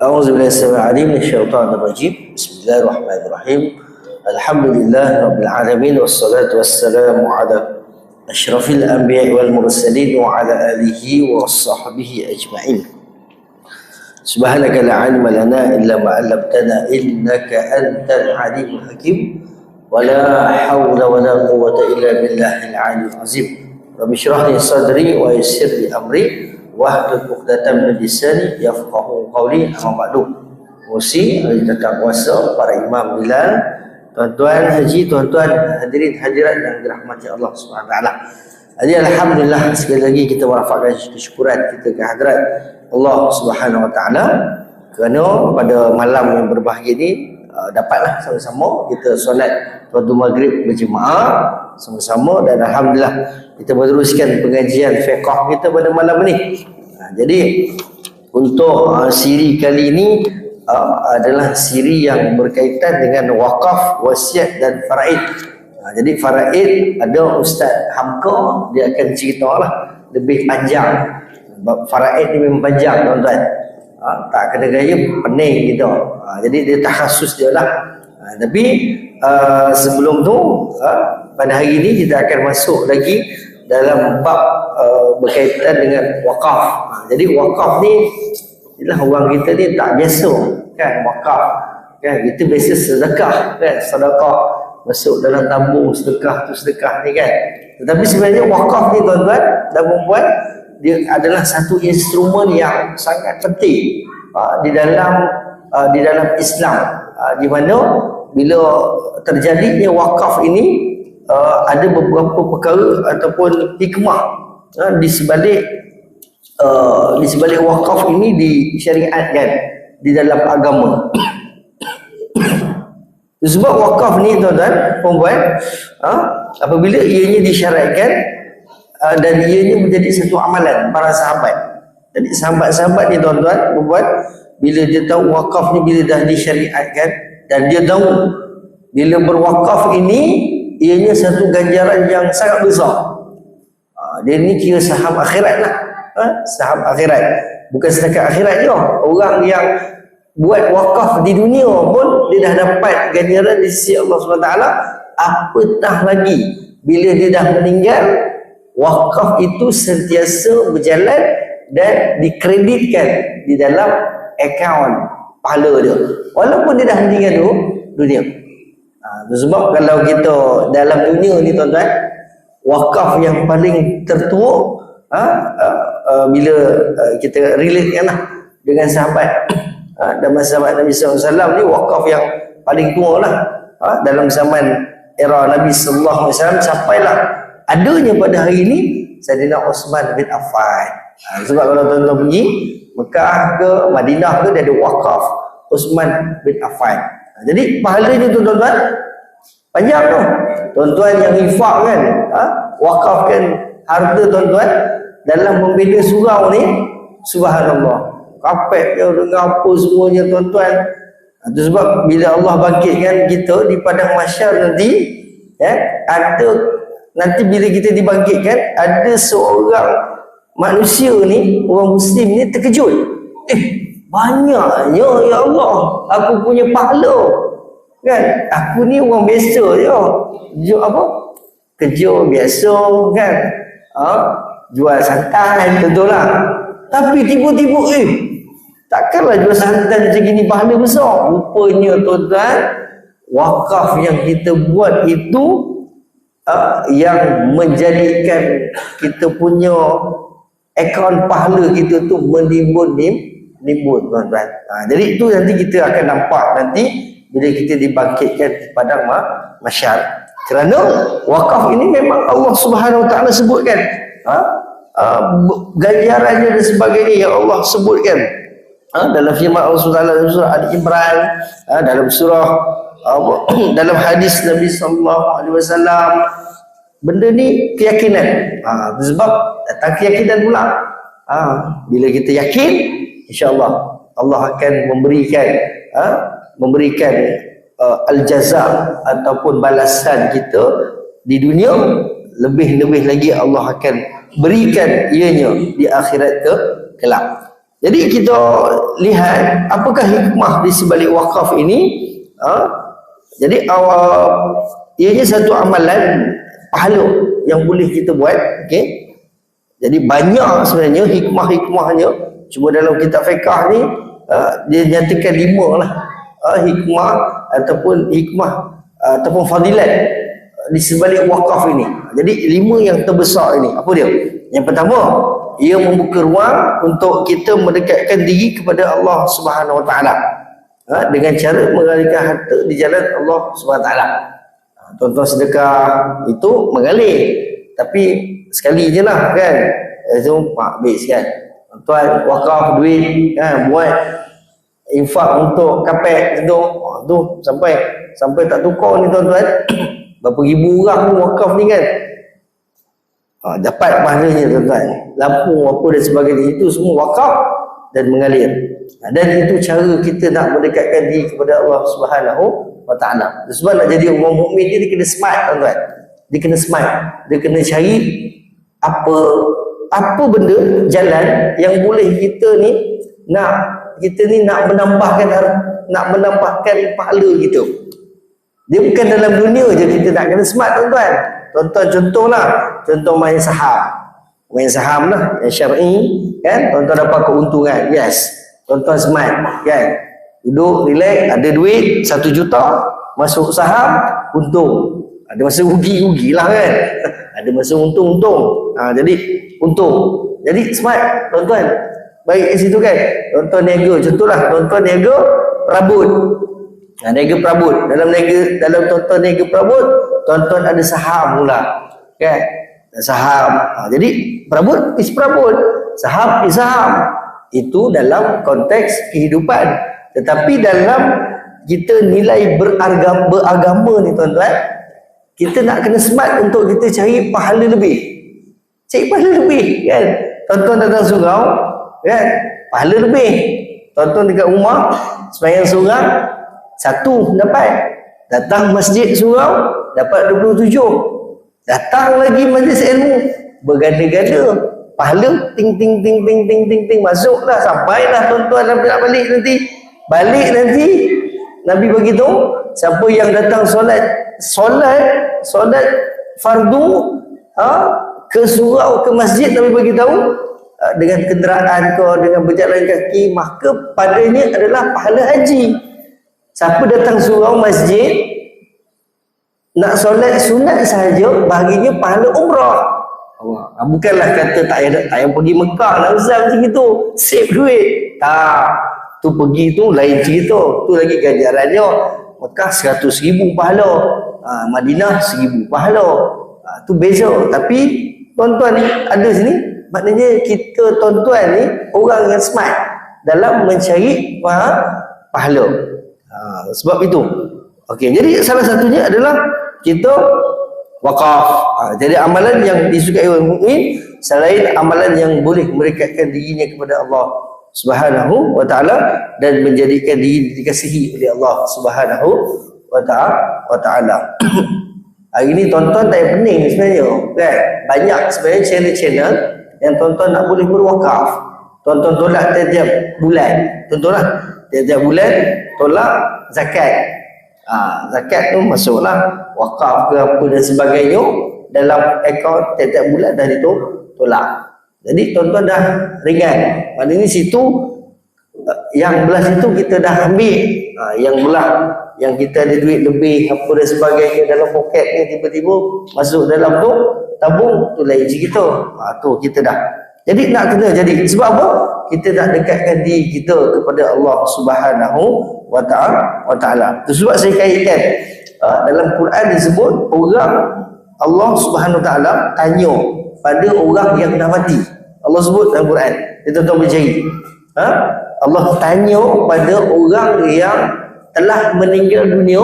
A'udzubillahi as-sami'il 'alim minasyaitonir rajim. Bismillahirrahmanirrahim. Alhamdulillahirabbil alamin wassalatu wassalamu ala asyrafil anbiya'i wal mursalin wa ala alihi wa sahbihi ajma'in. Subhanaka la 'ilma lana illa ma 'allamtana innaka antal 'alimul hakim. Wa la haula wa la quwwata illa billahil 'aliyyil 'azim. Rabbi shrah li sadri wa yassir li amri wahdud 'uqdatam min lisani yafqahu qawli. Amma ba'du. Musi tetap puasa para imam Bilal, tuan-tuan haji, tuan-tuan hadirin hadirat yang dirahmati Allah Subhanahu wa taala. Jadi alhamdulillah sekali lagi kita merafakkan kesyukuran kita ke hadirat Allah Subhanahu wa taala kerana pada malam yang berbahagia ini dapatlah sama-sama kita solat fardu maghrib berjemaah sama-sama, dan alhamdulillah kita meneruskan pengajian fiqh kita pada malam ini. Jadi untuk siri kali ini adalah siri yang berkaitan dengan wakaf, wasiat dan faraid. Jadi faraid ada Ustaz Hamka, dia akan ceritalah lebih panjang. Faraid ni memang panjang tuan-tuan. Tak kena gaya pening gitu. Jadi dia takhasus dia lah. Tapi sebelum tu pada hari ini kita akan masuk lagi dalam bab berkaitan dengan wakaf. Jadi wakaf ni ialah orang kita ni tak biasa kan wakaf. Kan kita biasa sedekah kan, sedekah masuk dalam tabung sedekah tu sedekah ni kan. Tetapi sebenarnya wakaf ni tuan-tuan dan puan-puan, dia adalah satu instrumen yang sangat penting di dalam Islam, di mana bila terjadinya wakaf ini ada beberapa perkara ataupun hikmah di sebalik wakaf ini disyariatkan di dalam agama. Sebab wakaf ni tuan-tuan puan-puan, apabila ianya disyariatkan dan ianya menjadi satu amalan para sahabat. Jadi sahabat-sahabat ni tuan-tuan puan-puan, bila dia tahu wakaf ni bila dah disyariatkan, dan dia tahu bila berwakaf ini ianya satu ganjaran yang sangat besar. Dia ni kira saham akhirat lah. Saham akhirat. Bukan setakat akhirat je. Orang yang buat wakaf di dunia pun dia dah dapat ganjaran di sisi Allah SWT. Apatah lagi bila dia dah meninggal, wakaf itu sentiasa berjalan dan dikreditkan di dalam akaun pahala dia walaupun dia dah meninggal dunia. Sebab kalau kita dalam dunia ni tuan-tuan, wakaf yang paling tertua bila kita relate kan lah dengan sahabat dan sahabat Nabi SAW ni, wakaf yang paling tua lah dalam zaman era Nabi SAW sampailah adanya pada hari ini Sayyidina Uthman bin Affan. Sebab kalau tuan-tuan pergi Mekah ke Madinah ke, dia ada wakaf Uthman bin Affan. Jadi pahalanya tu tuan-tuan panjang tu. Tuan-tuan yang infak kan, wakafkan harta tuan-tuan dalam membina surau ni, subhanallah, kapek dia dengan apa semuanya tuan-tuan. Itu sebab bila Allah bangkitkan kita di padang mahsyar nanti, ada nanti bila kita dibangkitkan, ada seorang manusia ni, orang Muslim ni terkejut. Banyaknya ya Allah aku punya pahala kan. Aku ni orang biasa je, kerja biasa kan, jual santan betul lah. Tapi tiba-tiba takkanlah jual santan macam gini pahala besar. Rupanya tuan-tuan, wakaf yang kita buat itu yang menjadikan kita punya akaun pahala kita tu menimbun tuan-tuan. Jadi itu nanti kita akan nampak nanti bila kita dibangkitkan di padang mahsyar. Kerana wakaf ini memang Allah Subhanahu Wa Taala sebutkan ganjarannya dan sebagainya yang Allah sebutkan dalam firman Allah Subhanahu Wa Taala dalam surah Ali Imran, dalam surah dalam hadis Nabi sallallahu alaihi wasallam. Benda ni keyakinan. Sebab datang keyakinan pula. Bila kita yakin, insya-Allah Allah akan memberikan al-jaza ataupun balasan kita di dunia, lebih-lebih lagi Allah akan berikan ianya di akhirat kelak. Jadi kita lihat apakah hikmah di sebalik wakaf ini. Jadi ianya satu amalan pahala yang boleh kita buat, okey. Jadi banyak sebenarnya hikmah-hikmahnya. Cuma dalam kitab fiqh ni dia nyatakan 5 lah hikmah ataupun fadilat di sebalik wakaf ini. Jadi 5 yang terbesar ini. Apa dia? Yang pertama, ia membuka ruang untuk kita mendekatkan diri kepada Allah Subhanahu Wa Taala dengan cara mengalirkan harta di jalan Allah Subhanahu Wa Taala. Tuan-tuan sedekah itu mengalir, tapi sekali je lah kan. Itu habis kan. Tuan wakaf duit kan, buat infak untuk kapek tu sampai tak tukar ni tuan-tuan. Berapa ribu orang wakaf ni kan. Dapat pahalanya tuan-tuan. Lampu apa dan sebagainya itu semua wakaf dan mengalir. Dan itu cara kita nak mendekatkan diri kepada Allah Subhanahu Wa Taala. Sebab nak jadi orang mukmin dia kena smart tuan-tuan. Dia kena smart. Dia kena cari apa benda jalan yang boleh kita ni nak menambahkan pahala kita. Dia bukan dalam dunia je kita nak kena smart tuan-tuan. Contoh main saham lah yang syar'i kan, tuan-tuan dapat keuntungan, yes, tuan-tuan smart kan, duduk relax, ada duit 1 juta masuk saham, untung. Ada masa rugi lah kan, ada masa untung. Jadi untung, jadi smart tuan-tuan. Baik kat situ kan, tuan-tuan niaga, contohlah tuan-tuan niaga perabot. Niaga perabot, dalam tuan-tuan niaga perabot, tuan-tuan ada saham pula kan, saham. Jadi perabot is perabot, saham is saham. Itu dalam konteks kehidupan. Tetapi dalam kita nilai beragama ni tuan-tuan, kita nak kena smart untuk kita cari pahala lebih. Kan. Tuan-tuan datang surau kan, pahala lebih. Tuan-tuan dekat rumah sembahyang seorang 1 dapat. Datang masjid surau dapat 27. Datang lagi majlis ilmu berganda-ganda, pahala ting masuklah, sampailah tuan-tuan nak balik nanti Nabi bagi tahu, siapa yang datang solat fardu ke surau, ke masjid, Nabi bagi tahu dengan kenderaan ke, dengan berjalan kaki, maka padanya adalah pahala haji. Siapa datang surau masjid nak solat sunat sahaja, bahaginya pahala umrah. Bukanlah kata tak payah pergi Mekah lah Ustaz macam itu, save duit. Tak, tu pergi tu lain cerita, tu lagi ganjarannya. Mekah 100,000 pahala, Madinah 1,000 pahala, tu beza. Tapi tuan-tuan ni ada sini, maknanya kita tuan-tuan ni orang yang smart dalam mencari pahala. Sebab itu. Okey, jadi salah satunya adalah kita wakaf. Jadi amalan yang disukai oleh mukmin selain amalan yang boleh merekatkan dirinya kepada Allah Subhanahu Wa Taala dan menjadikan diri dikasihi oleh Allah Subhanahu Wa Taala. Hari ni tuan-tuan tak payah pening sebenarnya kan. Banyak sebenarnya channel-channel yang tuan-tuan nak boleh berwakaf. Tuan-tuan tolak tiap-tiap bulan. Tuan-tuan tiap-tiap bulan tolak zakat. Zakat tu masuklah wakaf ke apa dan sebagainya dalam akaun tiap-tiap bulan dah ditolak. Jadi tuan-tuan dah ringan. Maknanya situ yang belah situ kita dah ambil, yang belah yang kita ada duit lebih apa dan sebagainya dalam poket ni, tiba-tiba masuk dalam tu tabung, tu lain cerita. Tu kita dah. Jadi nak kena jadi. Sebab apa? Kita nak dekatkan diri kita kepada Allah Subhanahu Wa Taala. Itu sebab saya kaitkan dalam Quran disebut orang Allah Subhanahu Wa Taala tanya pada orang yang dah mati. Allah sebut dalam Quran. Kita tahu mencari. Allah tanya pada orang yang telah meninggal dunia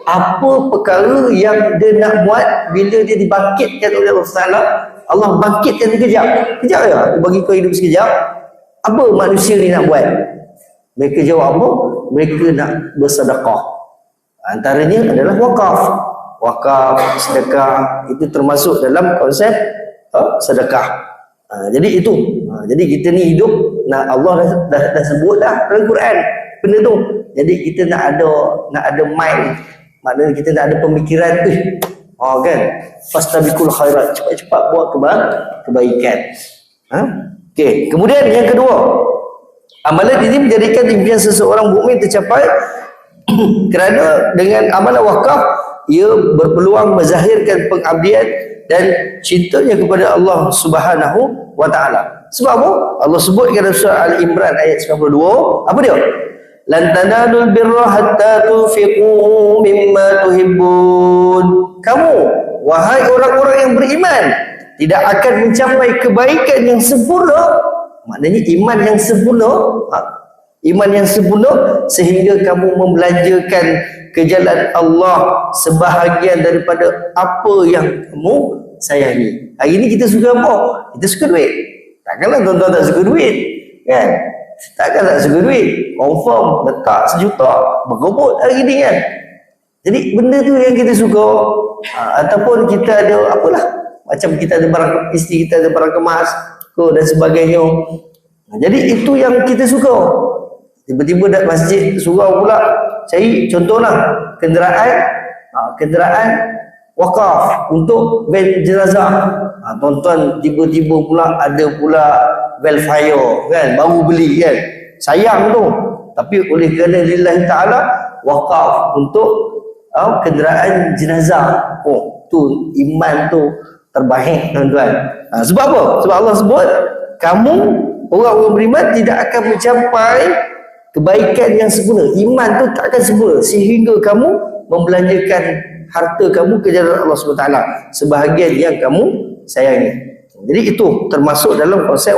apa perkara yang dia nak buat bila dia dibangkitkan oleh Allah Taala Allah bangkitkan sekejap. Sekejap je, aku bagi kau hidup sekejap. Apa manusia ni nak buat? Mereka jawab apa? Mereka nak bersedekah. Antaranya adalah wakaf. Wakaf, sedekah, itu termasuk dalam konsep sedekah. Jadi itu. Jadi kita ni hidup, Allah dah sebut dah dalam Quran benda tu. Jadi kita nak ada mind, maknanya kita nak ada pemikiran kan, fastabiqul khairat, cepat-cepat buat kebaikan. Okey, kemudian yang kedua, amalan ini menjadikan impian seseorang mukmin tercapai kerana dengan amalan wakaf ia berpeluang menzahirkan pengabdian dan cintanya kepada Allah Subhanahu wa taala. Sebab apa? Allah sebutkan dalam surah Al-Imran ayat 92, apa dia? Lan tanalul birra hatta tunfiqu mimma tuhibbun. Kamu, wahai orang-orang yang beriman, tidak akan mencapai kebaikan yang sempurna. Maknanya iman yang sempurna, iman yang sempurna sehingga kamu membelanjakan ke jalan Allah sebahagian daripada apa yang kamu sayangi. Hari ni kita suka apa? Kita suka duit. Takkanlah tuan-tuan tak suka duit, kan? Takkan tak suka duit. Confirm letak 1 juta berkebut hari ni, kan? Jadi benda tu yang kita suka. Ataupun kita ada apalah, macam kita ada barang, isteri kita ada barang kemas dan sebagainya. Jadi itu yang kita suka. Tiba-tiba dah masjid surau pula cari, contohlah kenderaan wakaf untuk van jenazah. Tuan-tuan tiba-tiba pula ada pula Velfire, kan, baru beli, kan, sayang tu, tapi oleh kerana lillahi ta'ala wakaf untuk kenderaan jenazah. Tu iman tu terbaik, tuan-tuan. Sebab apa? Sebab Allah sebut kamu orang-orang beriman tidak akan mencapai kebaikan yang sempurna. Iman tu tak akan sempurna sehingga kamu membelanjakan harta kamu ke jalan Allah SWT sebahagian yang kamu sayangi. Jadi itu termasuk dalam konsep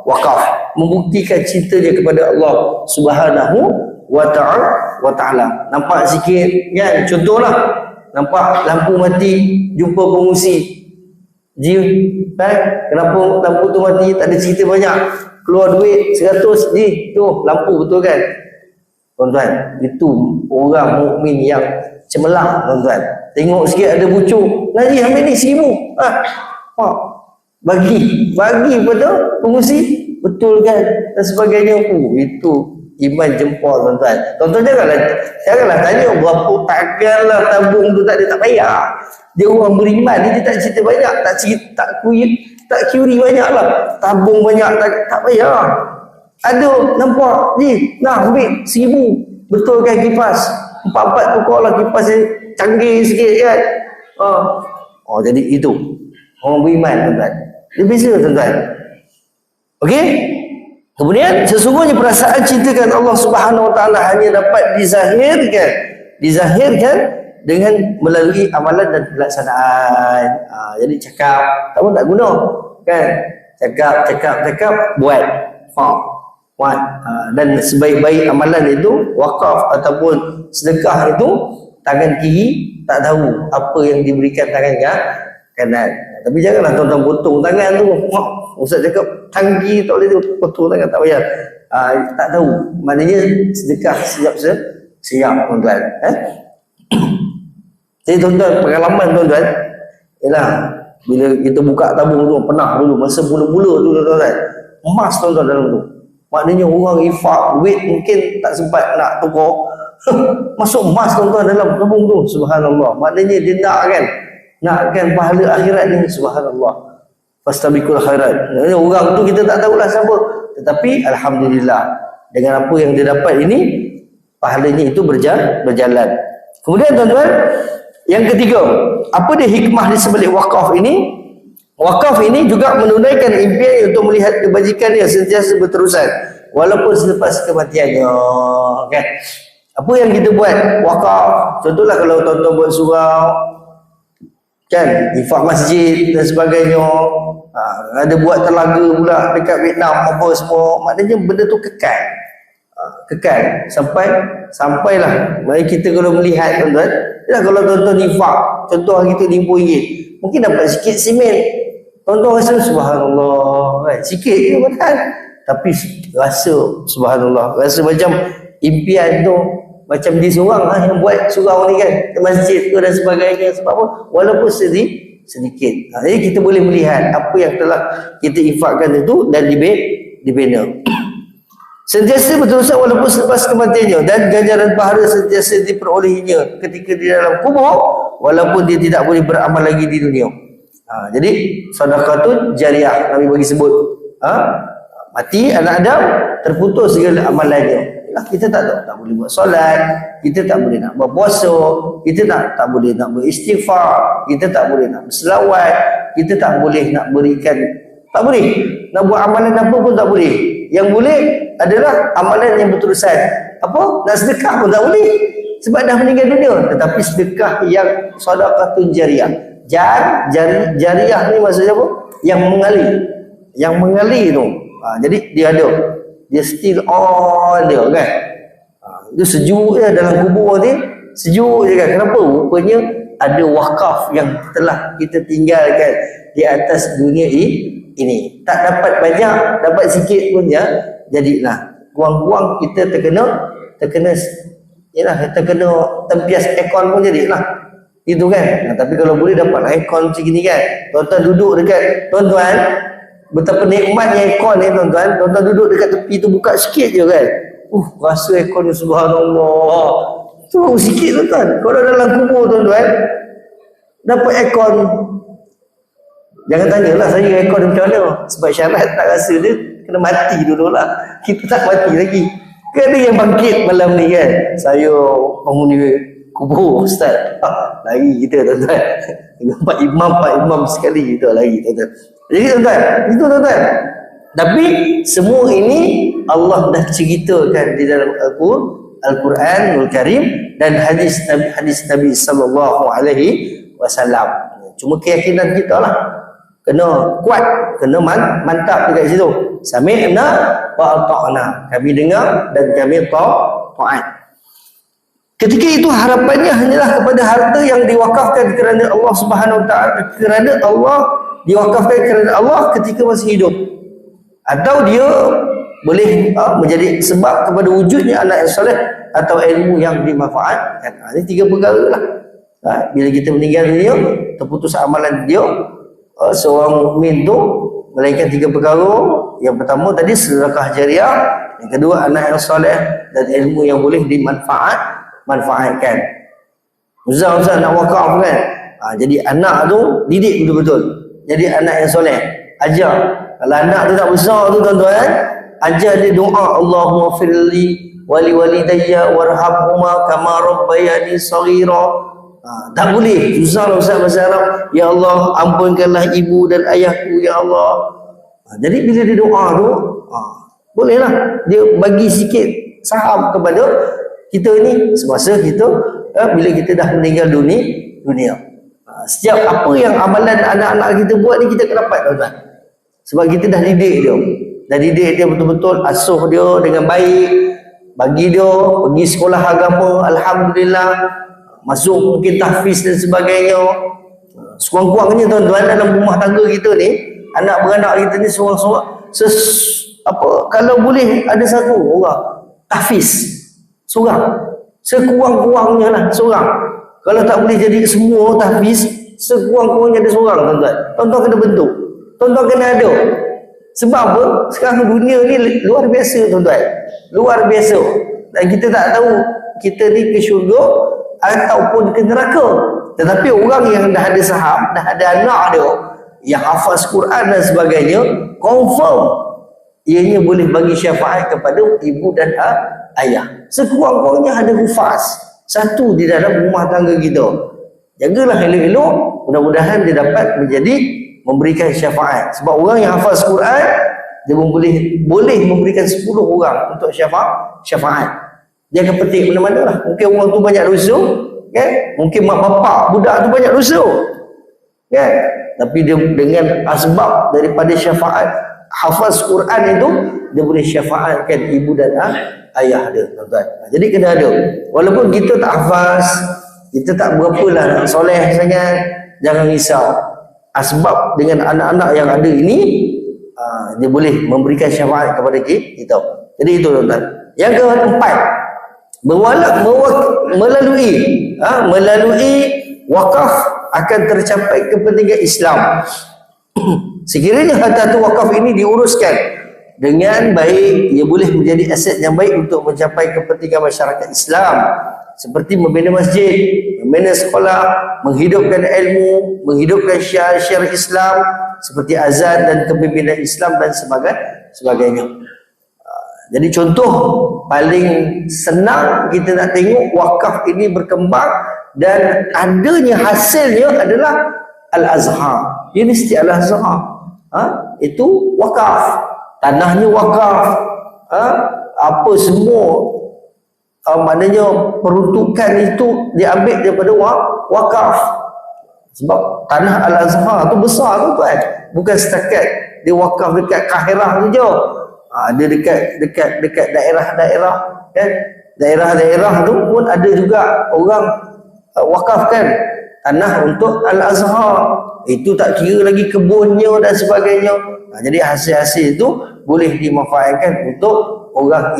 wakaf, membuktikan cintanya kepada Allah Subhanahu wa ta'ala. Nampak sikit, kan? Contohlah, nampak lampu mati, jumpa pengungsi. Kenapa lampu tu mati? Tak ada cerita banyak. Keluar duit 100 ni, tu lampu, betul kan? Tuan-tuan, itu orang mukmin yang cemerlang, tuan-tuan. Tengok sikit ada bucuk, lagi ambil ni 1000. Bagi pada pengungsi, betul kan, dan sebagainya. Itu iman jempol, tuan-tuan. Tuan-tuan janganlah tanya berapa, takkanlah tabung tu tak ada, tak payah. Dia orang beriman, dia tak cerita banyak, tak kuri banyak lah, tabung banyak, tak payah. Ada nampak ni, nah ambil 1000, betul kan kipas 4 tukar lah, kipas yang canggih sikit, kan. Jadi itu orang beriman, tuan-tuan. Dia beza, tuan-tuan. Okey. Kemudian sesungguhnya perasaan cintakan Allah Subhanahu wa taala hanya dapat dizahirkan dengan melalui amalan dan pelaksanaan. Jadi cakap tak pun tak guna, kan? Cakap buat. Dan sebaik-baik amalan itu wakaf ataupun sedekah itu, tangan kiri tak tahu apa yang diberikan tangan kanan. Tapi janganlah tuan-tuan potong tangan tu. Ustaz cakap tangan kiri tak boleh tu, potong tangan, tak payah. Tak tahu. Maknanya sedekah siap, tuan-tuan. Jadi tuan-tuan, pengalaman tuan-tuan ialah bila kita buka tabung tu, pernah dulu masa mula-mula tu, tuan-tuan, emas, tuan-tuan, dalam tu. Maknanya orang infak duit mungkin tak sempat nak tukar, masuk emas, tuan-tuan, dalam tabung tu. Subhanallah. Maknanya dia nakkan pahala akhirat ni. Subhanallah. Fastabiqul khairat. Orang tu kita tak tahulah siapa, tetapi alhamdulillah dengan apa yang dia dapat ini, pahalanya itu berjalan. Kemudian tuan-tuan, yang ketiga, apa dia hikmah di sebalik wakaf ini? Wakaf ini juga menunaikan impian untuk melihat kebajikan yang sentiasa berterusan walaupun selepas kematiannya, kan? Apa yang kita buat wakaf, contohlah kalau tuan-tuan buat surau, kan, infak masjid dan sebagainya, ada buat telaga pula dekat Vietnam apa semua, maknanya benda tu kekal sampailah. Mari kita kalau melihat, tuan-tuan, kalau tuan-tuan infak, contoh hari tu RM50, mungkin dapat sikit semen, Tuan-tuan rasa subhanallah kan, sikit je padahal, tapi rasa subhanallah, rasa macam impian tu macam dia seorang lah yang buat surau ni kan, ke masjid tu dan sebagainya. Sebab apa? Walaupun sedikit. Jadi kita boleh melihat apa yang telah kita infakkan itu dan dibina. Sentiasa berterusan walaupun selepas kematiannya, dan ganjaran pahala sentiasa diperolehinya ketika di dalam kubur, walaupun dia tidak boleh beramal lagi di dunia. Jadi sedekah jariah Nabi bagi sebut. Mati anak Adam, terputus segala amalannya. Kita tak boleh buat solat, kita tak boleh nak berpuasa, kita tak boleh nak beristighfar, kita tak boleh nak berselawat, kita tak boleh nak berikan, tak boleh nak buat amalan apa pun tak boleh. Yang boleh adalah amalan yang berterusan. Apa? Nak sedekah pun tak boleh sebab dah meninggal dunia. Tetapi sedekah yang sedekah jariah. Jariah ni maksudnya apa? Yang mengalir tu. Jadi dia ada, dia still on dia kan. Itu sejuk je dalam kubur ni, sejuk je kan. Kenapa? Rupanya ada wakaf yang telah kita tinggalkan di atas dunia ini. Tak dapat banyak, dapat sikit pun ya. Jadilah kurang-kurang kita terkena tempias aircon pun jadilah. Itu kan. Tapi kalau boleh dapat aircon macam gini kan. Tuan-tuan duduk dekat, tuan-tuan, betapa nikmatnya aircon ni tuan-tuan. Tuan-tuan duduk dekat tepi tu, buka sikit je kan. Rasa aircon ni subhanallah. Tu sikit tuan-tuan. Kalau dalam kubur tuan-tuan dapat aircon, jangan tanyalah saya aircon macam mana. Sebab syarat tak rasa dia kena mati dululah. Kita tak mati lagi. Kan ada yang bangkit malam ni kan. Saya penghuni kubur ustaz. Lari kita tuan-tuan. Dengan Pak Imam sekali kita lari tuan-tuan. Jadi tuan-tuan, itu tuan-tuan. Tapi semua ini Allah dah ceritakan di dalam Al-Quranul Karim dan hadis Nabi sallallahu alaihi wasallam. Cuma keyakinan kita lah kena kuat, kena mantap dekat situ. Sami'na wa ata'na. Kami dengar dan kami taat. Ketika itu harapannya hanyalah kepada harta yang diwakafkan kerana Allah Subhanahu wa taala, kerana Allah diwakafkan kerana Allah ketika masih hidup. Atau dia boleh menjadi sebab kepada wujudnya anak yang soleh atau ilmu yang dimanfaatkan. Ini tiga perkara lah. Bila kita meninggal dunia, terputus amalan dia, seorang mukmin tu, melainkan tiga perkara. Yang pertama tadi sedekah jariah, yang kedua anak yang soleh dan ilmu yang boleh dimanfaatkan. Ustaz nak wakaf kan. Jadi anak tu didik betul-betul. Jadi anak yang soleh, ajar. Kalau anak tu tak besar tu tuan-tuan, ajar dia doa, Allahumma firli wali walidayya warhamhuma kama rabbayani saghira. Tak boleh susah lah Ustaz bahasa Arab, ya Allah ampunkanlah ibu dan ayahku ya Allah. Jadi bila dia doa tu, bolehlah dia bagi sikit saham kepada kita ni semasa kita bila kita dah meninggal dunia. Setiap apa yang amalan anak-anak kita buat ni kita akan dapat tuan-tuan. Sebab kita dah didik dia betul-betul, asuh dia dengan baik, bagi dia pergi sekolah agama, alhamdulillah, masuk mungkin tahfiz dan sebagainya. Sekurang-kurangnya tuan-tuan dalam rumah tangga kita ni, anak beranak kita ni seorang-seorang kalau boleh ada satu orang tahfiz seorang, sekurang-kurangnya lah seorang. Kalau tak boleh jadi semua tahfiz, sekurang-kurangnya ada seorang tuan-tuan. Tuan-tuan kena bentuk, tuan-tuan kena ada. Sebab apa? Sekarang dunia ni luar biasa tuan-tuan, luar biasa. Dan kita tak tahu kita ni ke syurga ataupun ke neraka. Tetapi orang yang dah ada saham, dah ada anak dia yang hafaz Quran dan sebagainya, confirm ianya boleh bagi syafaat kepada ibu dan ayah. Sekurang-kurangnya ada hufaz satu di dalam rumah tangga kita. Jagalah elok-elok, mudah-mudahan dia dapat memberikan syafaat. Sebab orang yang hafaz Quran, dia boleh memberikan 10 orang untuk syafaat. Dia akan petik mana-mana lah. Mungkin orang tu banyak dosa, kan? Mungkin mak bapak budak tu banyak dosa, kan? Tapi dia dengan asbab daripada syafaat hafaz Quran itu, dia boleh syafaatkan ibu dan ayah dia, tuan-tuan. Jadi kena ada. Walaupun kita tak hafaz, kita tak berapalah nak soleh sangat, jangan risau. Asbab dengan anak-anak yang ada ini, dia boleh memberikan syafaat kepada kita. Jadi itu tuan-tuan. Yang keempat, melalui wakaf akan tercapai kepentingan Islam. Sekiranya harta wakaf ini diuruskan dengan baik, ia boleh menjadi aset yang baik untuk mencapai kepentingan masyarakat Islam, seperti membina masjid, membina sekolah, menghidupkan ilmu, menghidupkan syiar-syiar Islam seperti azan dan kepimpinan Islam dan sebagainya. Jadi contoh paling senang kita nak tengok wakaf ini berkembang dan adanya hasilnya adalah Al-Azhar, Universiti Al-Azhar. Itu wakaf, tanahnya wakaf, apa semua maknanya peruntukan itu diambil daripada wakaf. Sebab tanah Al-Azhar tu besar tu kan, bukan setakat dia wakaf dekat Kahirah saja. Dia dekat daerah-daerah kan, daerah-daerah tu pun ada juga orang wakafkan tanah untuk Al-Azhar. Itu tak kira lagi kebunnya dan sebagainya. Jadi hasil-hasil itu boleh dimanfaatkan untuk orang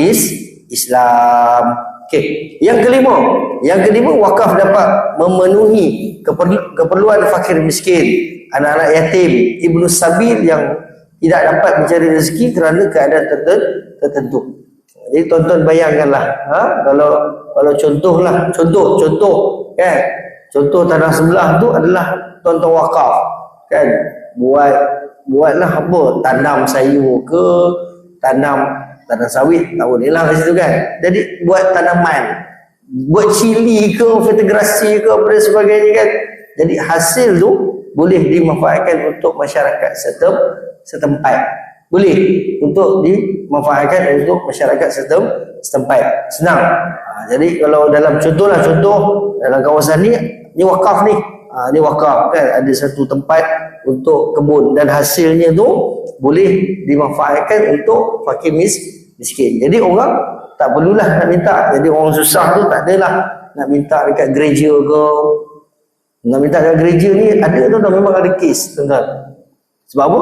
Islam. Okey. Yang kelima, wakaf dapat memenuhi keperluan fakir miskin, anak-anak yatim, ibnu sabil yang tidak dapat mencari rezeki kerana keadaan tertentu. Jadi tuan-tuan bayangkanlah, kalau contoh kan, contoh tanah sebelah tu adalah tuan-tuan wakaf kan, buatlah apa, tanam sayur ke, tanam sawit, tak boleh lah kat situ kan. Jadi buat tanaman, buat cili ke, integrasi ke, apa dan sebagainya kan. Jadi hasil tu boleh dimanfaatkan untuk masyarakat setempat. Boleh untuk dimanfaatkan untuk masyarakat setempat. Senang. Jadi kalau dalam contoh dalam kawasan ni wakaf ni. Ni wakaf kan, ada satu tempat untuk kebun dan hasilnya tu boleh dimanfaatkan untuk fakir miskin. Jadi orang tak perlulah nak minta. Jadi orang susah tu tak adalah nak minta dekat gereja ke. Nak minta dekat gereja ni ada tu dah memang ada kes tuan-tuan. Sebab apa?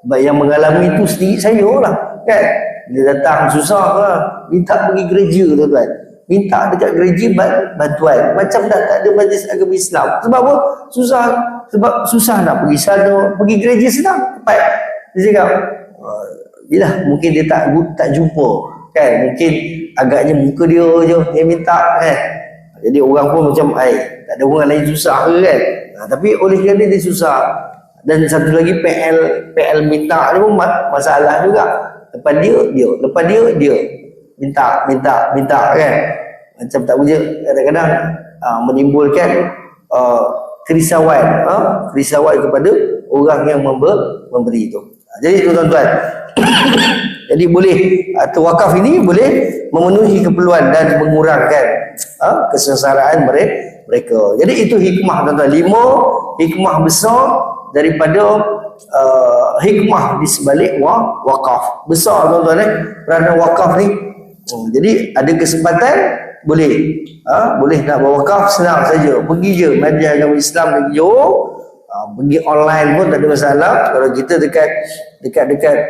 Sebab yang mengalami itu sendiri saya lah kan. Dia datang susah lah, minta pergi gereja tuan-tuan. Minta dekat gereja bantuan. Macam tak ada majlis agama Islam. Sebab apa? Sebab susah nak pergi sana. Pergi gereja senang, tepat. Dia cakap, yelah, mungkin dia tak jumpa kan. Mungkin agaknya muka dia je yang minta kan. Jadi orang pun macam, tak ada orang lain susah ke kan. Tapi oleh kerana dia susah. Dan satu lagi PL minta ni pun masalah juga. Lepas dia minta kan. Macam tak punya, kadang-kadang menimbulkan kerisauan kepada orang yang memberi itu. Jadi itu tuan-tuan. Jadi boleh atau wakaf ini boleh memenuhi keperluan dan mengurangkan kesengsaraan mereka. Jadi itu hikmah tuan-tuan. 5 hikmah besar daripada hikmah di sebalik wakaf. Besar tuan-tuan peranan wakaf ni. Jadi ada kesempatan boleh nak berwakaf, senang saja. Pergi je majlis agama Islam lagi jauh. Pergi online pun tak ada masalah. Kalau kita dekat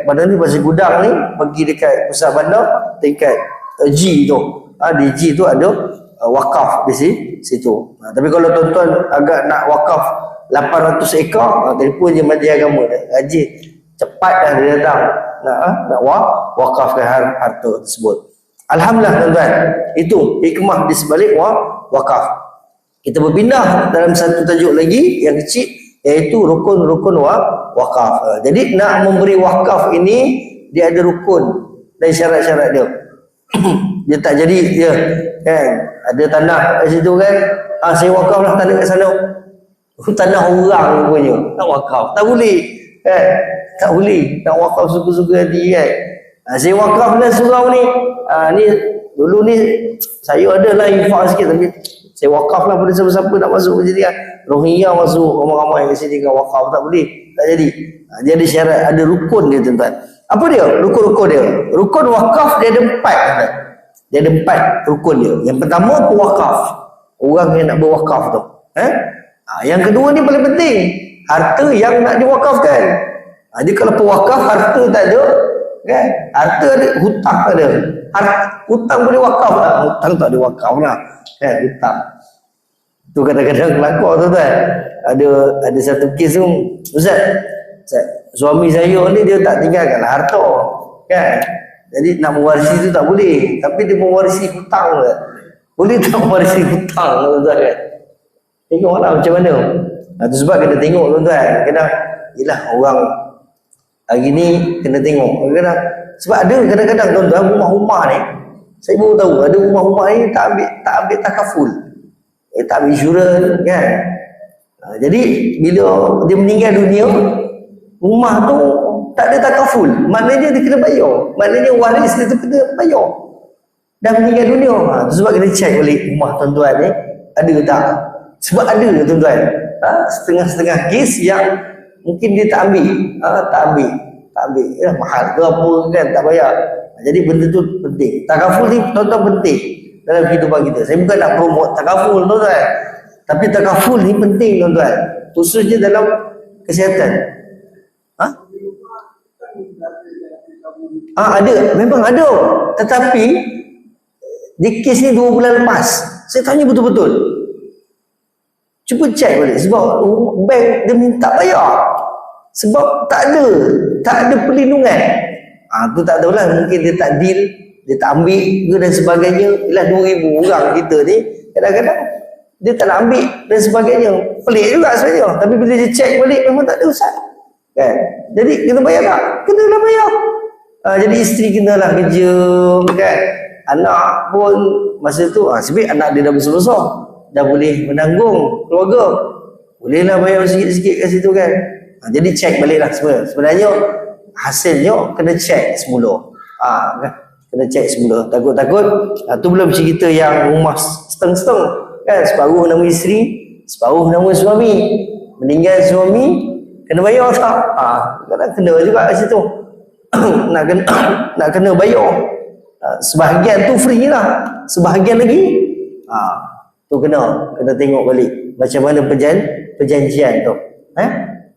mana ni, Pasir Gudang ni, pergi dekat pusat bandar tingkat G tu. Di G tu ada wakaf di situ. Tapi kalau tuan-tuan agak nak wakaf 800 ekar, telefon je majlis agama dah. Gaji cepat dah dia datang nak wakafkan harta tersebut. Alhamdulillah tuan-tuan, itu hikmah di sebalik wakaf. Kita berpindah dalam satu tajuk lagi yang kecil, iaitu rukun-rukun wakaf. Jadi nak memberi wakaf ini, dia ada rukun dan syarat-syarat dia. Dia tak jadi dia kan, ada tanah kat situ kan, saya wakaf lah tanah kat sana. Tanah orang punya nak wakaf, tak boleh kan. Tak boleh nak wakaf suka-suka hati kan. Saya wakaf lah surau ni. Ni dulu ni saya ada lah infak sikit, tapi saya wakaf lah pada siapa-siapa nak masuk ke sini kan. Rohingya masuk ramai-ramai ke sini kan, wakaf tak boleh, tak jadi. Dia ada syarat, ada rukun dia tuan-tuan. Apa dia? Rukun-rukun dia. Rukun wakaf dia ada 4 tuan-tuan. Dia ada 4 rukun dia. Yang pertama pewakaf, orang yang nak berwakaf tu. Yang kedua ni paling penting, harta yang nak diwakafkan. Jadi kalau pewakaf harta tak ada, kan? Harta ada, hutang ada. Hutang boleh wakaf tak? Hutang tak ada wakaf lah, kan? Hutang. Tu kadang-kadang kelakar tu kan. Ada satu kes tu, Ustaz, suami saya ni dia tak tinggalkan harta, kan? Jadi nak mewarisi tu tak boleh, tapi dia mewarisi hutang ke? Boleh tak mewarisi hutang, tuan-tuan kan? Tengoklah macam mana. Itu sebab kena tengok, tuan-tuan. Kadang yelah orang hari ni kena tengok. Kadang sebab ada kadang-kadang, tuan-tuan, rumah-rumah ni saya baru tahu ada rumah-rumah ni tak ambil takaful. Tak ambil insurans, kan? Jadi bila dia meninggal dunia, rumah tu tak ada takaful, maknanya dia kena bayar, maknanya waris dia tu kena bayar. Dah meninggal dunia, sebab kena check balik rumah tuan-tuan ni ada ke tak. Sebab ada tuan-tuan, setengah-setengah kes yang mungkin dia tak ambil, ya, mahal ke apa kan, tak bayar. Jadi benda tu penting. Takaful ni tuan-tuan penting dalam kehidupan kita. Saya bukan nak promote takaful, tuan-tuan, tapi takaful ni penting, tuan-tuan, khususnya dalam kesihatan. Ada, memang ada. Tetapi di kes ni 2 bulan lepas, saya tanya betul-betul. Cuba cek balik. Sebab bank dia minta bayar. Sebab tak ada perlindungan. Tu tak tahulah, mungkin dia tak deal, dia tak ambil ke dan sebagainya. Ialah 2,000 orang kita ni, kadang-kadang dia tak nak ambil dan sebagainya. Pelik juga sebenarnya. Tapi bila dia cek balik, memang tak ada Ustaz, kan? Jadi kena bayar tak? Kenalah bayar. Jadi isteri kenalah kerja, kan? Anak pun masa tu sebenarnya anak dia dah besar-besar, dah boleh menanggung keluarga, bolehlah bayar sikit-sikit kat situ, kan? Jadi cek baliklah semua. Sebenarnya hasilnya kena cek semula, kan? Kena cek semula. Takut-takut tu belum cerita yang rumah setengah-setengah, kan? Separuh nama isteri, separuh nama suami. Meninggal suami, kena bayar tak? Kadang kena juga kat situ. nak kena bayar. Sebahagian tu free lah, sebahagian lagi tu kena tengok balik macam mana perjanjian tu,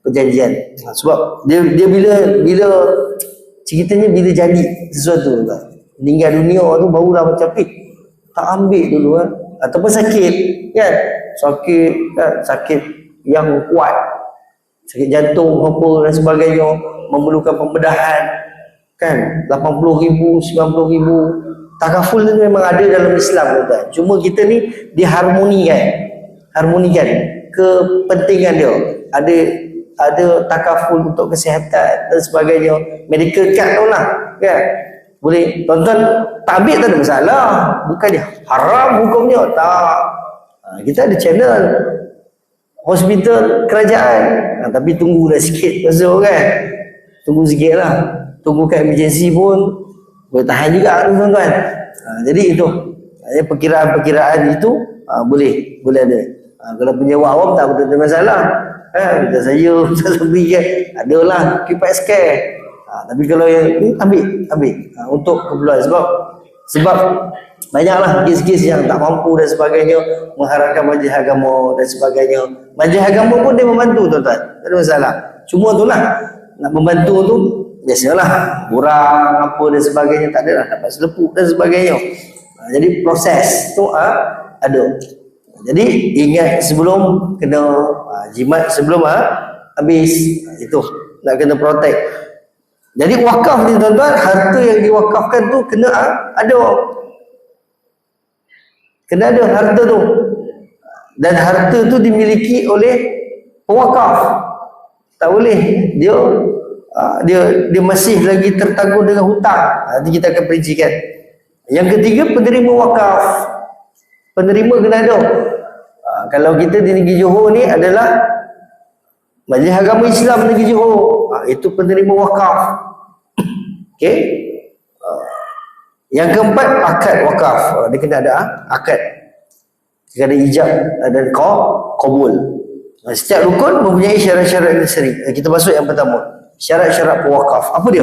perjanjian. Sebab dia bila ceritanya bila jadi sesuatu tu, meninggal dunia tu barulah macam tak ambil dulu, ataupun sakit, kan? Sakit yang kuat, sakit jantung apa dan sebagainya, memerlukan pembedahan, kan? 80,000, 90,000. Takaful ni memang ada dalam Islam, tuan. Cuma kita ni harmonikan kepentingan dia. Ada takaful untuk kesihatan dan sebagainya, medical card tu lah, kan? Boleh tuan-tuan tak ambil, tak ada masalah. Bukan dia haram hukumnya, tak. Kita ada channel hospital kerajaan, tapi tunggulah sikit masuk, kan? Tunggu sikit lah. Tunggu kat emergency pun boleh tahan juga, tuan-tuan. Jadi itu perkiraan itu boleh ada. Kalau penyewa awam tak betul masalah, kita saya beri, kan? Adalah keep scare. Tapi kalau yang ambil untuk keperluan, sebab banyaklah kes-kes yang tak mampu dan sebagainya, mengharapkan majlis agama dan sebagainya. Majlis agama pun dia membantu, tuan-tuan, tak ada masalah. Cuma itulah, nak membantu tu biasalah kurang apa dan sebagainya, tak adalah dapat selepuk dan sebagainya. Jadi proses tu ada. Jadi ingat sebelum kena jimat, sebelum habis, itu nak kena protect. Jadi wakaf ni, tuan-tuan, harta yang diwakafkan tu kena ada harta tu, dan harta tu dimiliki oleh pewakaf. Tak boleh dia masih lagi tertanggung dengan hutang. Nanti kita akan perincikan. Yang ketiga, penerima wakaf. Penerima kena ada. Kalau kita di negeri Johor ni adalah Majlis Agama Islam negeri Johor, itu penerima wakaf. Okey. Yang keempat, akad wakaf. Dia kena ada akad. Dia ada ijab dan qabul. Setiap rukun mempunyai syarat-syarat yang sering. Kita masuk yang pertama, syarat-syarat pewakaf. Apa dia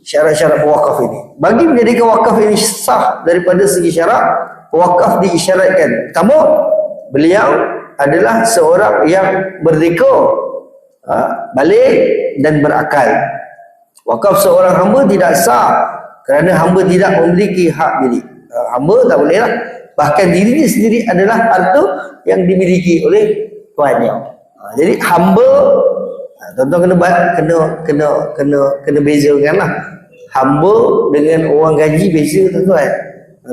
syarat-syarat pewakaf ini? Bagi menjadikan wakaf ini sah daripada segi syarat, pewakaf diisyaratkan. Pertama, beliau adalah seorang yang merdeka balik dan berakal. Wakaf seorang hamba tidak sah kerana hamba tidak memiliki hak milik. Hamba tak boleh lah. Bahkan dirinya sendiri adalah harta yang dimiliki oleh tuannya. Jadi hamba, tuan-tuan kena bezakan lah. Hamba dengan orang gaji beza, tuan-tuan.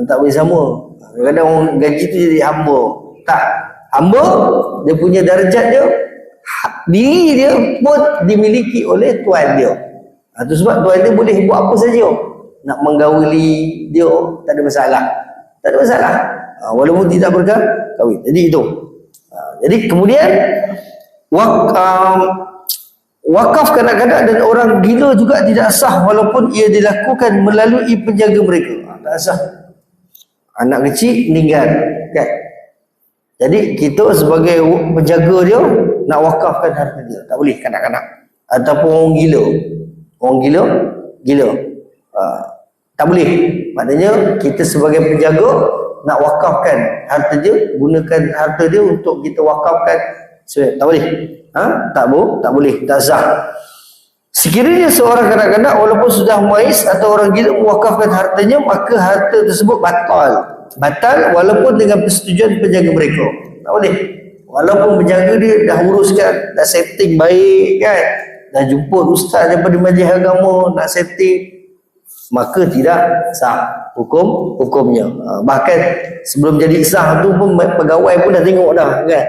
Tak boleh sama. Kadang-kadang orang gaji tu jadi hamba. Tak. Hamba, dia punya darjat dia, diri dia pun dimiliki oleh tuan dia. Itu sebab tuan dia boleh buat apa saja. Nak menggauli dia, tak ada masalah. Tak ada masalah. Walaupun tidak berkahwin. Jadi itu. Jadi kemudian wakaf kadang-kadang dan orang gila juga tidak sah walaupun ia dilakukan melalui penjaga mereka. Tak sah. Anak kecil meninggal, kan? Jadi kita sebagai penjaga dia nak wakafkan harta dia. Tak boleh kanak-kanak. Ataupun orang gila. Orang gila. Tak boleh. Maknanya kita sebagai penjaga nak wakafkan harta dia, gunakan harta dia untuk kita wakafkan. Tak boleh. Tak boleh. Tak sah. Sekiranya seorang kanak-kanak walaupun sudah muais atau orang gila mewakafkan hartanya, maka harta tersebut batal walaupun dengan persetujuan penjaga mereka. Tak boleh. Walaupun penjaga dia dah uruskan, dah setting baik, kan, dah jumpa ustaz daripada majlis agama, nak setting, maka tidak sah hukumnya. Bahkan sebelum jadi sah tu pun pegawai pun dah tengok dah, kan.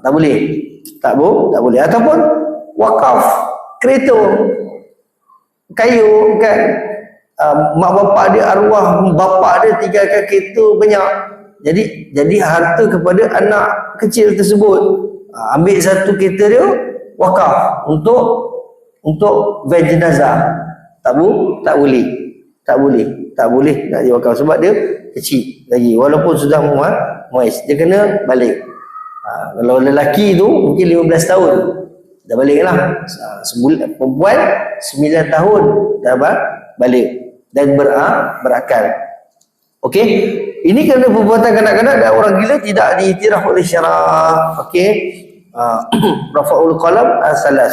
Tak boleh. Tak boleh. Ataupun wakaf kereta, kayu, kan, mak bapak dia, arwah bapak dia tinggalkan kereta banyak, jadi harta kepada anak kecil tersebut. Ambil satu kereta dia, wakaf untuk van jenazah. Tak boleh nak diwakaf sebab dia kecil lagi walaupun sudah muais, dia kena balik. Kalau lelaki tu mungkin 15 tahun dah balik lah. Perempuan 9 tahun dah balik dan berakal. Okey, ini kerana perbuatan kanak-kanak dan orang gila tidak diiktiraf oleh syarak. Okey, rafa'ul qalam as-salas,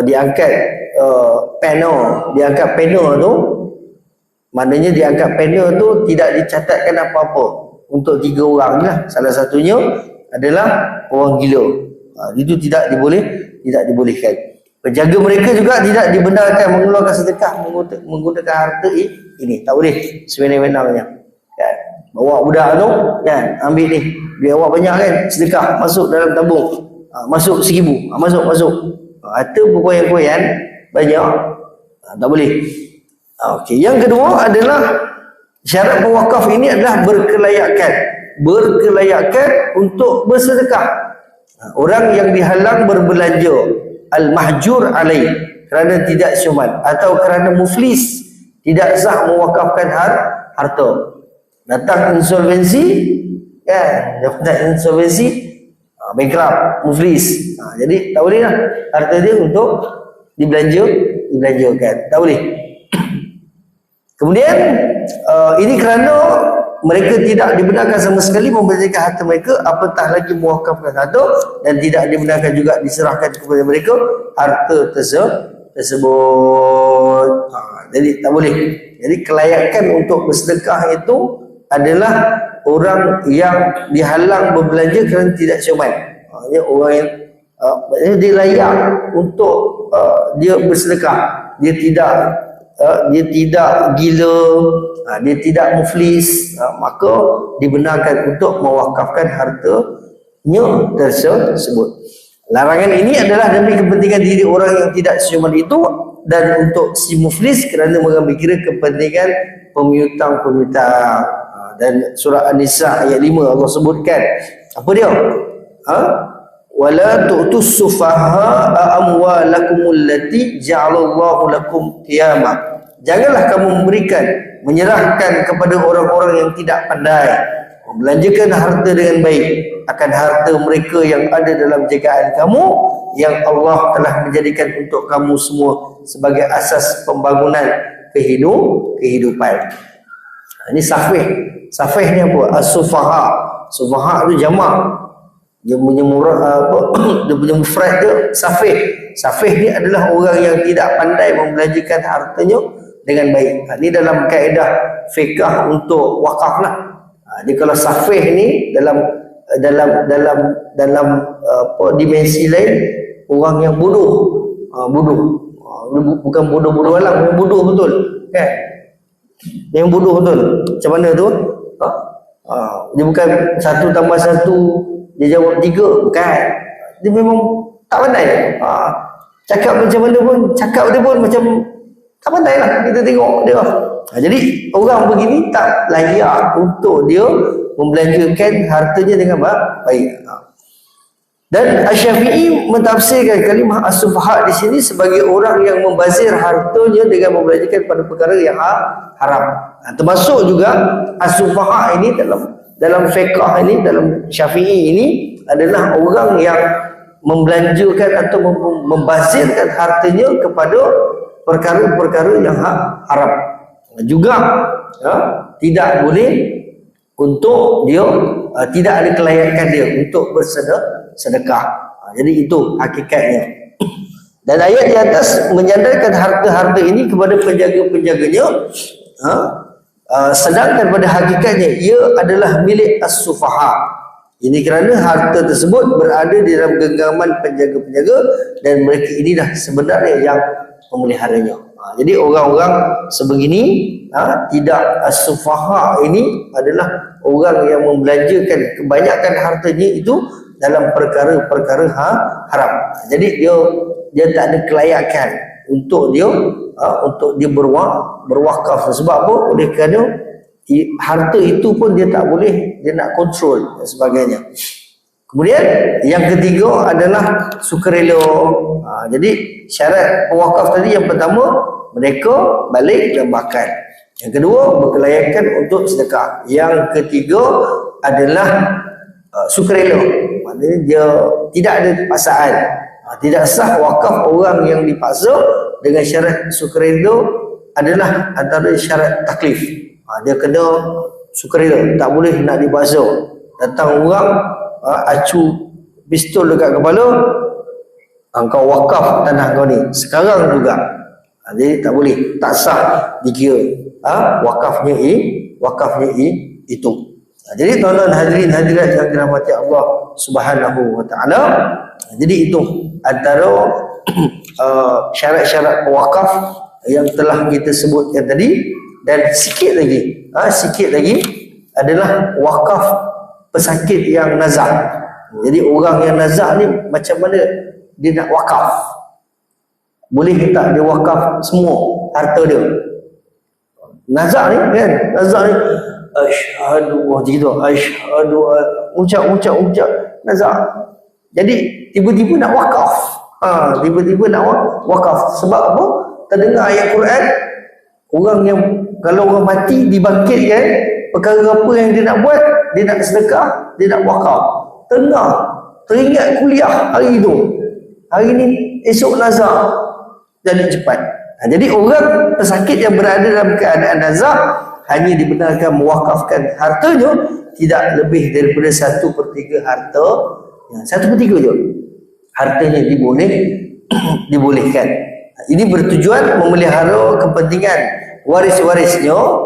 diangkat panel tu, maknanya diangkat panel tu tidak dicatatkan apa-apa untuk 3 orang lah. Salah satunya adalah orang gila. Itu tidak dibolehkan. Penjaga mereka juga tidak dibenarkan mengeluarkan sedekah menggunakan harta ini. Tak boleh sewenang-wenangnya, kan? Bawa budak tu, kan, ambil ni, biar awak banyak, kan, sedekah masuk dalam tabung, masuk 1000, masuk harta berkoyan-koyan banyak, tak boleh. Okey, yang kedua adalah syarat pewakaf ini adalah berkelayakan untuk bersedekah. Orang yang dihalang berbelanja, al-mahjur alaih, kerana tidak syuman atau kerana muflis, tidak sah mewakafkan harta. Datang insolvensi, kan, bankrupt, muflis. Jadi tak boleh lah harta dia untuk dibelanjakan. Tak boleh. Kemudian ini kerana mereka tidak dibenarkan sama sekali membelanjakan harta mereka, apatah lagi mewakafkan harta, dan tidak dibenarkan juga diserahkan kepada mereka harta tersebut. Jadi tak boleh. Jadi kelayakan untuk bersedekah itu adalah orang yang dihalang berbelanja kerana tidak syuman. Orang yang dia layak untuk dia bersedekah. Dia tidak gila, dia tidak muflis, maka dibenarkan untuk mewakafkan hartanya tersebut. Larangan ini adalah demi kepentingan diri orang yang tidak syuman itu dan untuk si muflis kerana mengambil kira kepentingan pemiutang. Dan surah An-Nisa ayat 5 Allah sebutkan apa dia? Wala tu'tus sufaha amwalakumul lati ja'alallahu lakum qiyamah. Janganlah kamu menyerahkan kepada orang-orang yang tidak pandai. Belanjakan harta dengan baik akan harta mereka yang ada dalam jagaan kamu yang Allah telah menjadikan untuk kamu semua sebagai asas pembangunan kehidupan. Ini safih. Safih ni apa? As-sufaha. Sufaha tu jamak Dia punya murad apa dia punya mufrad dia safih. Safih ni adalah orang yang tidak pandai membelanjakan hartanya dengan baik. Ini dalam kaedah fiqh untuk wakaf lah. Jadi kalau safih ni dalam apa dimensi lain, orang yang bodoh. Bodoh. Bukan bodoh-bodoh alam, yang bodoh betul. Kan? Yang bodoh betul. Macam mana tu? Dia bukan 1 tambah 1 dia jawab 3, bukan. Dia memang tak pandai. Cakap macam mana pun, cakap dia pun macam tak pandai lah. Kita tengok dia. Jadi orang begini tak layak untuk dia membelanjakan hartanya dengan baik. Dan Asy-Syafi'i mentafsirkan kalimah as-sufaha di sini sebagai orang yang membazir hartanya dengan membelanjakan pada perkara yang haram. Termasuk juga as-sufaha ini dalam fiqh ini, dalam Syafi'i ini adalah orang yang membelanjakan atau membazirkan hartanya kepada perkara-perkara yang haram. Juga tidak boleh untuk dia tidak ada kelayakan dia untuk bersedekah. Jadi itu hakikatnya. Dan ayat di atas menyandarkan harta-harta ini kepada penjaga-penjaganya, sedangkan pada hakikatnya ia adalah milik as-sufaha. Ini kerana harta tersebut berada di dalam genggaman penjaga-penjaga dan mereka inilah sebenarnya yang memeliharanya. Jadi orang-orang sebegini tidak as-sufaha ini adalah orang yang membelanjakan kebanyakan hartanya itu dalam perkara-perkara haram. Jadi dia tak ada kelayakan untuk dia berwakaf. Sebab apa? Oleh kerana harta itu pun dia tak boleh, dia nak kontrol dan sebagainya. Kemudian yang ketiga adalah sukarela. Jadi syarat pewakaf tadi, yang pertama mereka balik dan bakal. Yang kedua berkelayakan untuk sedekah. Yang ketiga adalah sukarela. Maknanya dia tidak ada paksaan. Tidak sah wakaf orang yang dipaksa dengan syarat sukarela adalah antara syarat taklif. Dia kena sukarela, tak boleh nak dipaksa. Datang orang acu pistol dekat kepala, engkau wakaf tanah kau ni sekarang juga. Jadi tak boleh, tak sah dikira wakafnya itu. Jadi tuan-tuan hadirin hadirat yang dirahmati Allah Subhanahu wa taala, jadi itu antara syarat-syarat wakaf yang telah kita sebutkan tadi. Dan sikit lagi adalah wakaf pesakit yang nazak. Jadi orang yang nazak ni macam mana dia nak wakaf? Boleh tak dia wakaf semua harta dia? Nazak ni kan, nazak ni asyhadu ucap nazak. Jadi tiba-tiba nak wakaf. Tiba-tiba nak wakaf. Sebab apa? Terdengar ayat Quran, orang yang kalau orang mati dibangkitkan, perkara apa yang dia nak buat? Dia nak sedekah, dia nak wakaf. Teringat kuliah hari itu. Hari ni esok nazak, jadi cepat. Jadi orang pesakit yang berada dalam keadaan nazak hanya dibenarkan mewakafkan hartanya tidak lebih daripada 1/3 harta. 1/3 je hartanya dibolehkan. Ini bertujuan memelihara kepentingan waris-warisnya.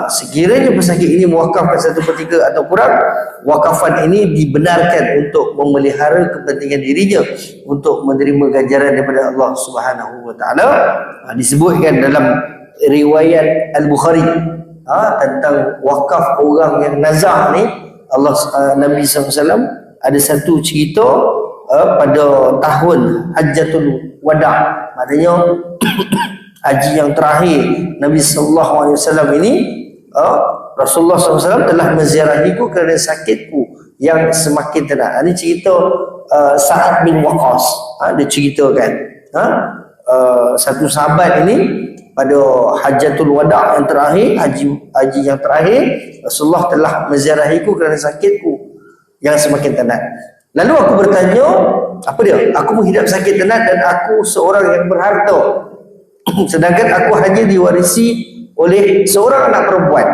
Sekiranya pesakit ini mewakafkan 1/3 atau kurang, wakafan ini dibenarkan untuk memelihara kepentingan dirinya untuk menerima ganjaran daripada Allah Subhanahu wa taala. Disebutkan dalam riwayat Al-Bukhari tentang wakaf orang yang nazak ni, Nabi SAW ada satu cerita pada tahun Hajjatul Wada', maknanya haji yang terakhir Nabi sallallahu alaihi wasallam ini, Rasulullah SAW telah menziarahiku kerana sakitku yang semakin tenang. Ini cerita Sa'ad bin Waqqas. Dia ceritakan satu sahabat ini pada Hajjatul Wada' yang terakhir, haji yang terakhir, Rasulullah telah menziarahiku kerana sakitku yang semakin tenang. Lalu aku bertanya, apa dia? Aku menghidap sakit tenat dan aku seorang yang berharta, sedangkan aku hanya diwarisi oleh seorang anak perempuan.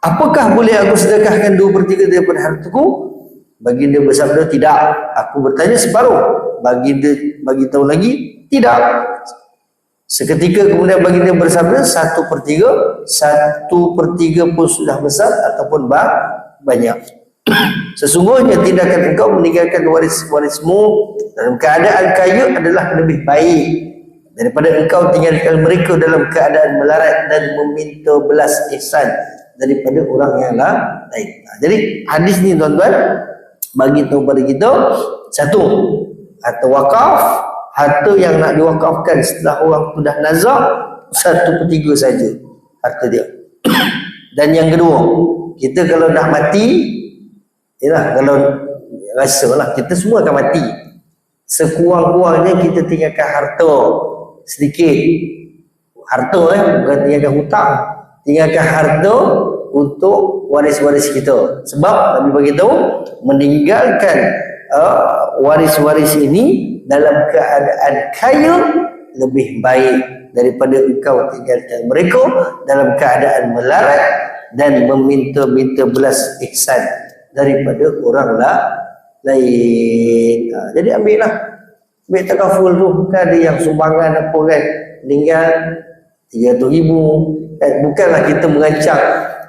Apakah boleh aku sedekahkan 2/3 daripada hartaku? Baginda bersabda, tidak. Aku bertanya separuh. Baginda bagi tahu lagi, tidak. Seketika kemudian baginda bersabda, 1/3, 1/3 pun sudah besar ataupun banyak. Sesungguhnya tindakan engkau meninggalkan waris-warismu dalam keadaan kaya adalah lebih baik daripada engkau tinggalkan mereka dalam keadaan melarat dan meminta belas ihsan daripada orang yang lain. Jadi hadis ni tuan-tuan bagi tahu pada kita, satu, harta wakaf, harta yang nak diwakafkan setelah orang sudah nazak 1/3 saja harta dia. Dan yang kedua, kita kalau dah mati, yalah, kalau rasalah kita semua akan mati, sekurang-kurangnya kita tinggalkan harta sedikit. Harta bukan tinggalkan hutang, tinggalkan harta untuk waris-waris kita. Sebab Nabi beritahu meninggalkan waris-waris ini dalam keadaan kaya lebih baik daripada engkau tinggalkan mereka dalam keadaan melarat dan meminta-minta belas ihsan daripada orang lain. Jadi ambil takaful tu. Kan ada yang sumbangan apa kan, meninggal 300,000. Bukanlah kita merancang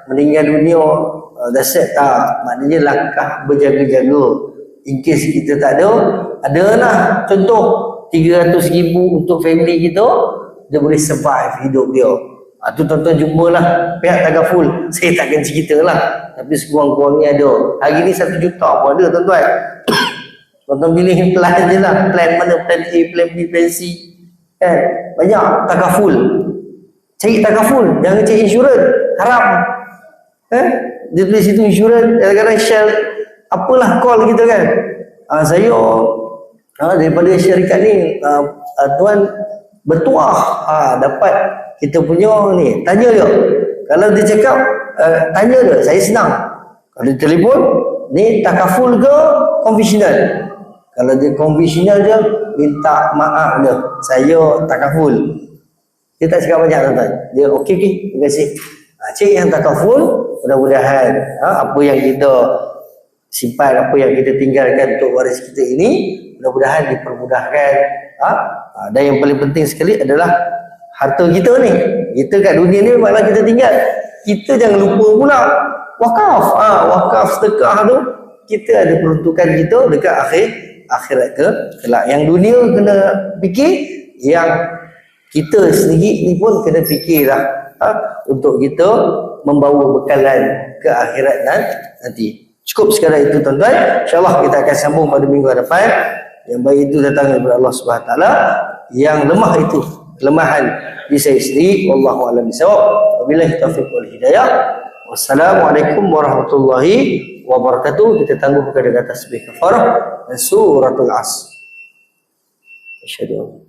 meninggal dunia dah set, tak. Maknanya langkah berjaga-jaga in case kita tak ada lah. Contoh 300,000 untuk family kita, dia boleh survive hidup dia. Tu tuan-tuan jumpalah pihak takaful. Saya takkan cerita lah, tapi sekurang-kurangnya ada. Hari ni 1 juta pun ada tuan-tuan. Tuan-tuan pilih plan je lah. Plan mana? Plan A, plan B, plan C. Kan? Banyak takaful. Cari takaful. Jangan cari insurans. Haram. Dia tulis situ insurans. Kadang-kadang share apalah call kita kan. Saya daripada syarikat ni tuan bertuah dapat kita punya ni. Tanya dia. Kalau dia cakap tanya dia, saya senang. Kalau dia telefon, ni takaful ke konvensional? Kalau dia konvensional je, minta maaf dia, saya takaful. Dia tak cakap banyak tuan-tuan. Dia okey, terima kasih. Cik yang takaful, mudah-mudahan apa yang kita simpan, apa yang kita tinggalkan untuk waris kita ini, mudah-mudahan dipermudahkan. Dan yang paling penting sekali adalah harta kita ni. Kita kat dunia ni memanglah kita tinggal. Kita jangan lupa pula wakaf. Wakaf sedekah tu, kita ada peruntukan kita dekat akhirat kelak. Yang dunia kena fikir, yang kita sendiri ni pun kena fikirlah untuk kita membawa bekalan ke akhirat nanti. Cukup sekadar itu tuan-tuan. InsyaAllah kita akan sambung pada minggu hadapan. Yang baik itu datang daripada Allah SWT. Yang lemah itu kelemahan di saya sendiri. Wallahu a'lam bishawab. Wabillahi taufiq wal hidayah. Wassalamualaikum warahmatullahi wabarakatuh. Kita tangguhkan dengan tasbih kafarah dan suratul Asr. Asyhadu an